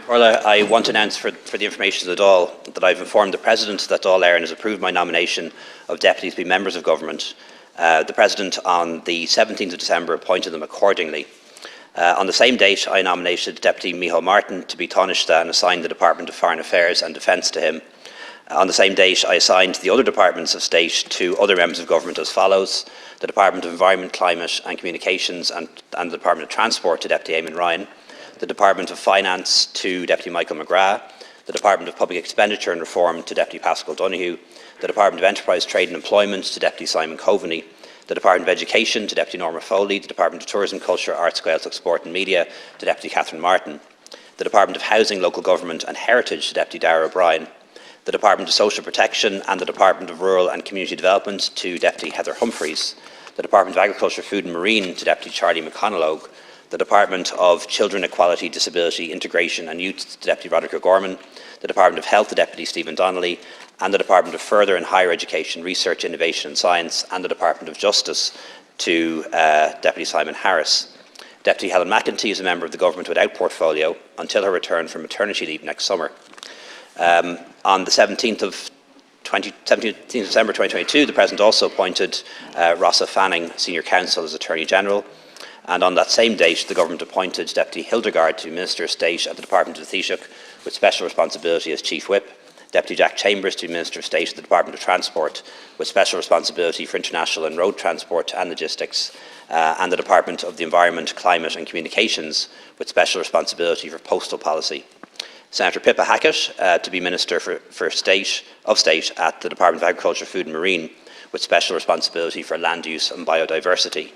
Orla, I want to announce for the information of the Dáil that I've informed the President that Dáil Éireann has approved my nomination of deputies to be members of government. The President on the 17th of December appointed them accordingly. On the same date, I nominated Deputy Micheál Martin to be Taoiseach and assigned the Department of Foreign Affairs and Defence to him. On the same date, I assigned the other departments of state to other members of government as follows: the Department of Environment, Climate and Communications and the Department of Transport to Deputy Eamon Ryan, the Department of Finance to Deputy Michael McGrath, the Department of Public Expenditure and Reform to Deputy Pascal Donoghue, the Department of Enterprise, Trade and Employment to Deputy Simon Coveney, the Department of Education to Deputy Norma Foley, the Department of Tourism, Culture, Arts, Gaeltacht, Sport and Media to Deputy Catherine Martin, the Department of Housing, Local Government and Heritage to Deputy Darragh O'Brien, the Department of Social Protection and the Department of Rural and Community Development to Deputy Heather Humphreys, the Department of Agriculture, Food and Marine to Deputy Charlie McConalogue, the Department of Children, Equality, Disability, Integration and Youth to Deputy Roderick O'Gorman, the Department of Health to Deputy Stephen Donnelly, and the Department of Further and Higher Education, Research, Innovation and Science, and the Department of Justice to Deputy Simon Harris. Deputy Helen McEntee is a member of the government without portfolio until her return from maternity leave next summer. On the 17th of December 2022, the President also appointed Rossa Fanning, Senior Counsel, as Attorney General. And on that same date, the government appointed Deputy Hildegard to be Minister of State at the Department of the Taoiseach, with special responsibility as Chief Whip, Deputy Jack Chambers to be Minister of State at the Department of Transport, with special responsibility for international and road transport and logistics, and the Department of the Environment, Climate and Communications, with special responsibility for postal policy. Senator Pippa Hackett to be Minister of State at the Department of Agriculture, Food and Marine, with special responsibility for land use and biodiversity.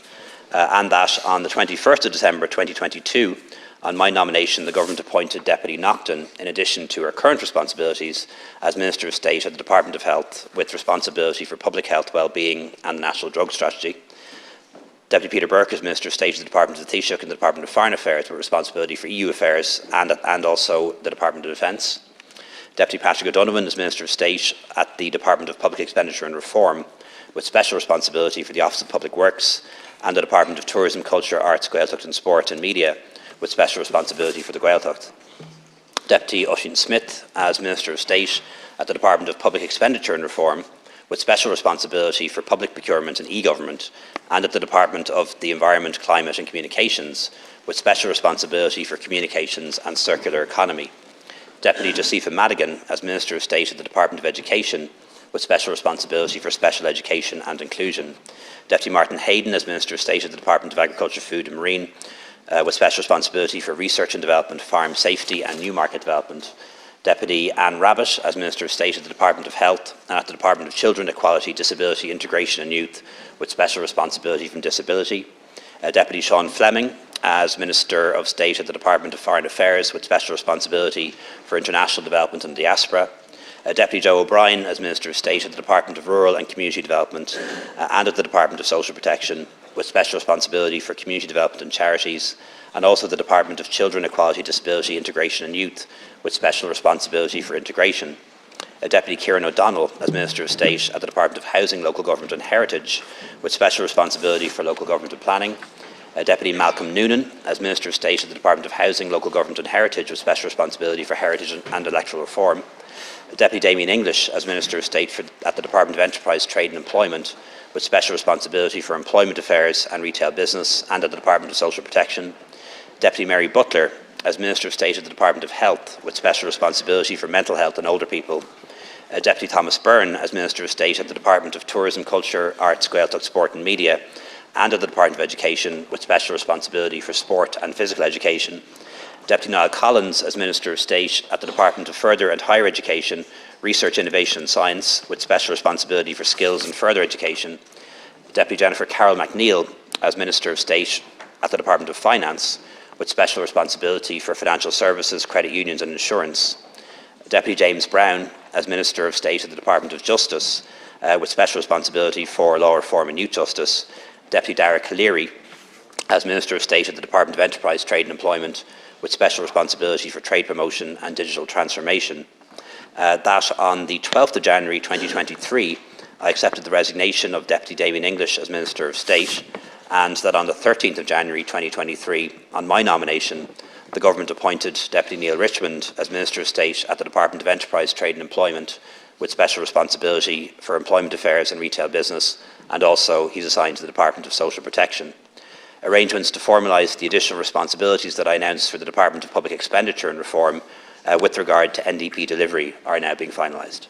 And that on the 21st of December 2022, on my nomination, the government appointed Deputy Naughton, in addition to her current responsibilities, as Minister of State at the Department of Health, with responsibility for public health, well-being and the National Drug Strategy. Deputy Peter Burke is Minister of State at the Department of the Taoiseach and the Department of Foreign Affairs, with responsibility for EU affairs and also the Department of Defence. Deputy Patrick O'Donovan is Minister of State at the Department of Public Expenditure and Reform, with special responsibility for the Office of Public Works and the Department of Tourism, Culture, Arts, Gaeltacht and Sport and Media, with special responsibility for the Gaeltacht. Deputy Oisin Smith as Minister of State at the Department of Public Expenditure and Reform, with special responsibility for public procurement and e-government, and at the Department of the Environment, Climate and Communications, with special responsibility for communications and circular economy. Deputy Josepha Madigan as Minister of State at the Department of Education, with special responsibility for special education and inclusion. Deputy Martin Hayden as Minister of State at the Department of Agriculture, Food and Marine, with special responsibility for research and development, farm safety and new market development. Deputy Anne Rabbitt as Minister of State at the Department of Health and at the Department of Children, Equality, Disability, Integration and Youth, with special responsibility from disability. Deputy Sean Fleming as Minister of State at the Department of Foreign Affairs, with special responsibility for international development and diaspora. Deputy Joe O'Brien as Minister of State at the Department of Rural and Community Development and at the Department of Social Protection, with special responsibility for community development and charities, and also the Department of Children, Equality, Disability, Integration and Youth, with special responsibility for integration. Deputy Kieran O'Donnell as Minister of State at the Department of Housing, Local Government and Heritage, with special responsibility for local government and planning. Deputy Malcolm Noonan as Minister of State at the Department of Housing, Local Government and Heritage, with special responsibility for heritage and electoral reform. Deputy Damien English as Minister of State at the Department of Enterprise, Trade and Employment, with special responsibility for employment affairs and retail business, and at the Department of Social Protection. Deputy Mary Butler as Minister of State at the Department of Health, with special responsibility for mental health and older people. Deputy Thomas Byrne as Minister of State at the Department of Tourism, Culture, Arts, Gaeltacht, Sport and Media, and at the Department of Education, with special responsibility for sport and physical education. Deputy Niall Collins as Minister of State at the Department of Further and Higher Education, Research, Innovation and Science, with special responsibility for skills and further education. Deputy Jennifer Carroll McNeill as Minister of State at the Department of Finance, with special responsibility for financial services, credit unions and insurance. Deputy James Brown as Minister of State at the Department of Justice, with special responsibility for law reform and youth justice. Deputy Dara Calleary as Minister of State at the Department of Enterprise, Trade and Employment, with special responsibility for trade promotion and digital transformation. That on the 12th of January 2023, I accepted the resignation of Deputy Damien English as Minister of State, and that on the 13th of January 2023, on my nomination, the Government appointed Deputy Neil Richmond as Minister of State at the Department of Enterprise, Trade and Employment, with special responsibility for employment affairs and retail business, and also he's assigned to the Department of Social Protection. Arrangements to formalise the additional responsibilities that I announced for the Department of Public Expenditure and Reform with regard to NDP delivery are now being finalised.